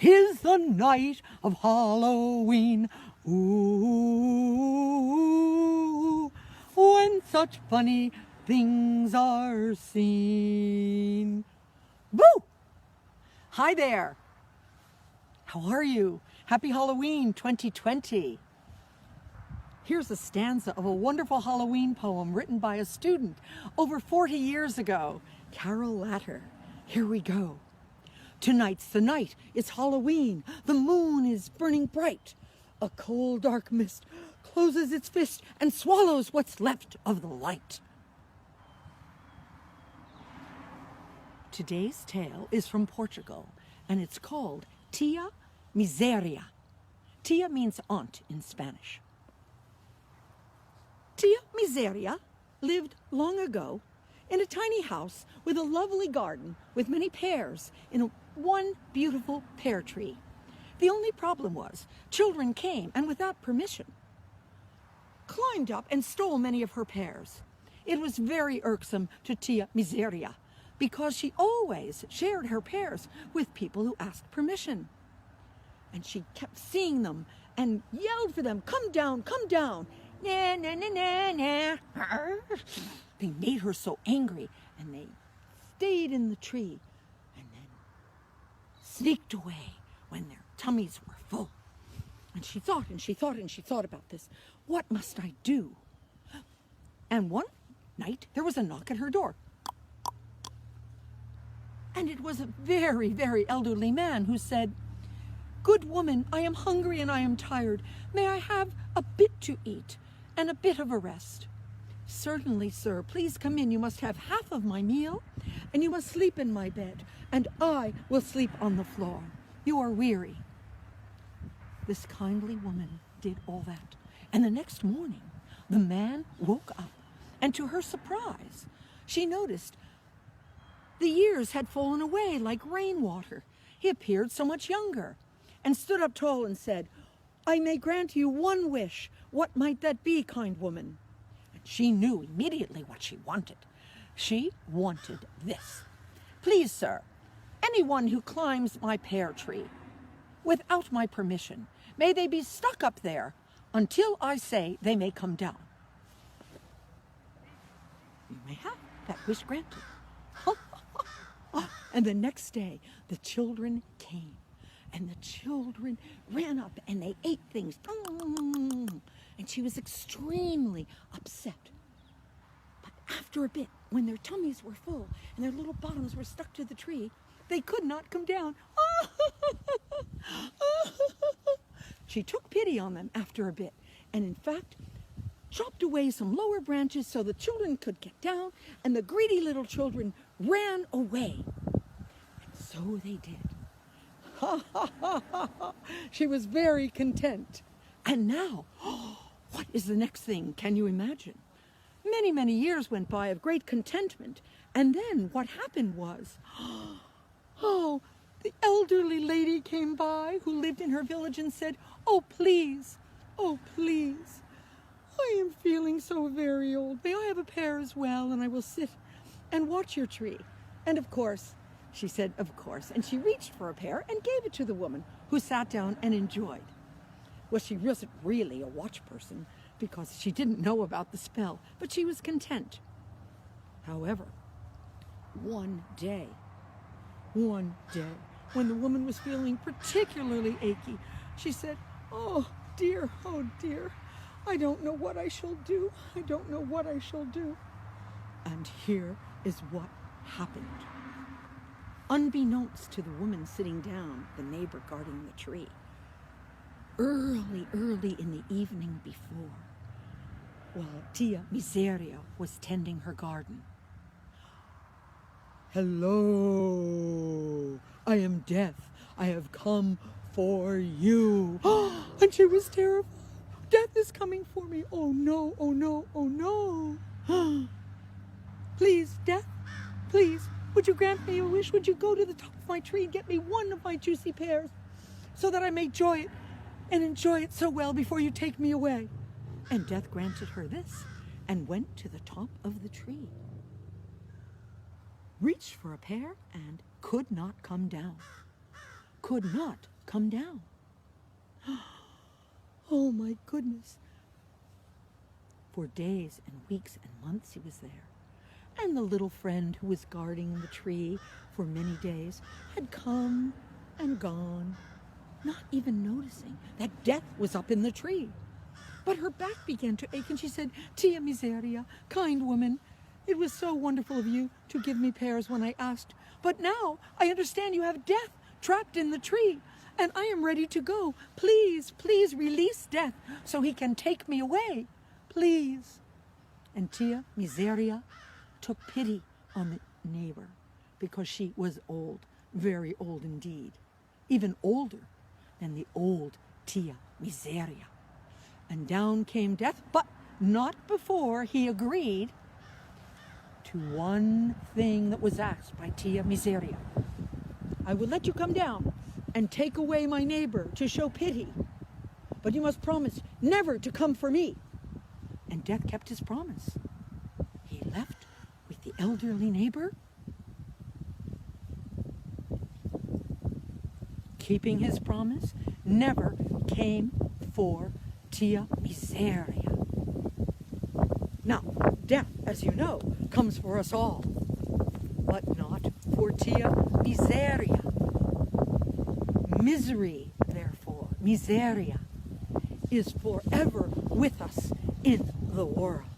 'Tis the night of Halloween, ooh, when such funny things are seen. Boo! Hi there. How are you? Happy Halloween 2020. Here's a stanza of a wonderful Halloween poem written by a student over 40 years ago, Carol Latter. Here we go. Tonight's the night, it's Halloween, the moon is burning bright. A cold dark mist closes its fist and swallows what's left of the light. Today's tale is from Portugal, and it's called Tia Miseria. Tia means aunt in Spanish. Tia Miseria lived long ago in a tiny house with a lovely garden with many pears in one beautiful pear tree. The only problem was children came and without permission climbed up and stole many of her pears. It was very irksome to Tia Miseria because she always shared her pears with people who asked permission. And she kept seeing them and yelled for them, "Come down, come down. Na, na, na, na, na." They made her so angry, and they stayed in the tree and then sneaked away when their tummies were full. And she thought and she thought and she thought about this. What must I do? And one night there was a knock at her door. And it was a very, very elderly man who said, "Good woman, I am hungry and I am tired. May I have a bit to eat and a bit of a rest?" "Certainly, sir. Please come in. You must have half of my meal, and you must sleep in my bed, and I will sleep on the floor. You are weary." This kindly woman did all that, and the next morning the man woke up, and to her surprise, she noticed the years had fallen away like rainwater. He appeared so much younger, and stood up tall and said, "I may grant you one wish. What might that be, kind woman?" And she knew immediately what she wanted. She wanted this. "Please, sir, anyone who climbs my pear tree without my permission, may they be stuck up there until I say they may come down." You may have that wish granted. And the next day, the children came. And the children ran up and they ate things. And she was extremely upset. But after a bit, when their tummies were full and their little bottoms were stuck to the tree, they could not come down. She took pity on them after a bit, and in fact, chopped away some lower branches so the children could get down, and the greedy little children ran away. And so they did. She was very content. And now, what is the next thing? Can you imagine? Many, many years went by of great contentment. And then what happened was, the elderly lady came by who lived in her village and said, oh, please, I am feeling so very old. May I have a pear as well, and I will sit and watch your tree." And of course, she said, of course, and she reached for a pear and gave it to the woman, who sat down and enjoyed. Well, she wasn't really a watch person because she didn't know about the spell, but she was content. However, one day, when the woman was feeling particularly achy, she said, oh dear, I don't know what I shall do. And here is what happened. Unbeknownst to the woman sitting down, the neighbor guarding the tree, early in the evening before, while Tia Miseria was tending her garden, "Hello, I am Death. I have come for you." And she was terrified. "Death is coming for me. Oh no. Please, Death, please, would you grant me a wish? Would you go to the top of my tree and get me one of my juicy pears so that I may enjoy it so well before you take me away?" And Death granted her this and went to the top of the tree, reached for a pear and could not come down. could not come down. Oh my goodness. For days and weeks and months he was there. And the little friend who was guarding the tree for many days had come and gone, not even noticing that Death was up in the tree. But her back began to ache, and she said, "Tia Miseria, kind woman, it was so wonderful of you to give me pears when I asked. But now I understand you have Death trapped in the tree, and I am ready to go. Please, please release Death so he can take me away. Please." And Tia Miseria took pity on the neighbor because she was old, very old indeed, even older than the old Tia Miseria. And down came Death, but not before he agreed to one thing that was asked by Tia Miseria. "I will let you come down and take away my neighbor to show pity, but you must promise never to come for me." And Death kept his promise. He left with the elderly neighbor, keeping his promise, never came for Tia Miseria. Now, Death, as you know, comes for us all, but not for Tia Miseria. Misery, therefore, Miseria, is forever with us in the world.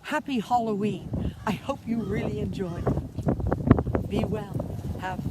Happy Halloween. I hope you really enjoyed it. Be well. Have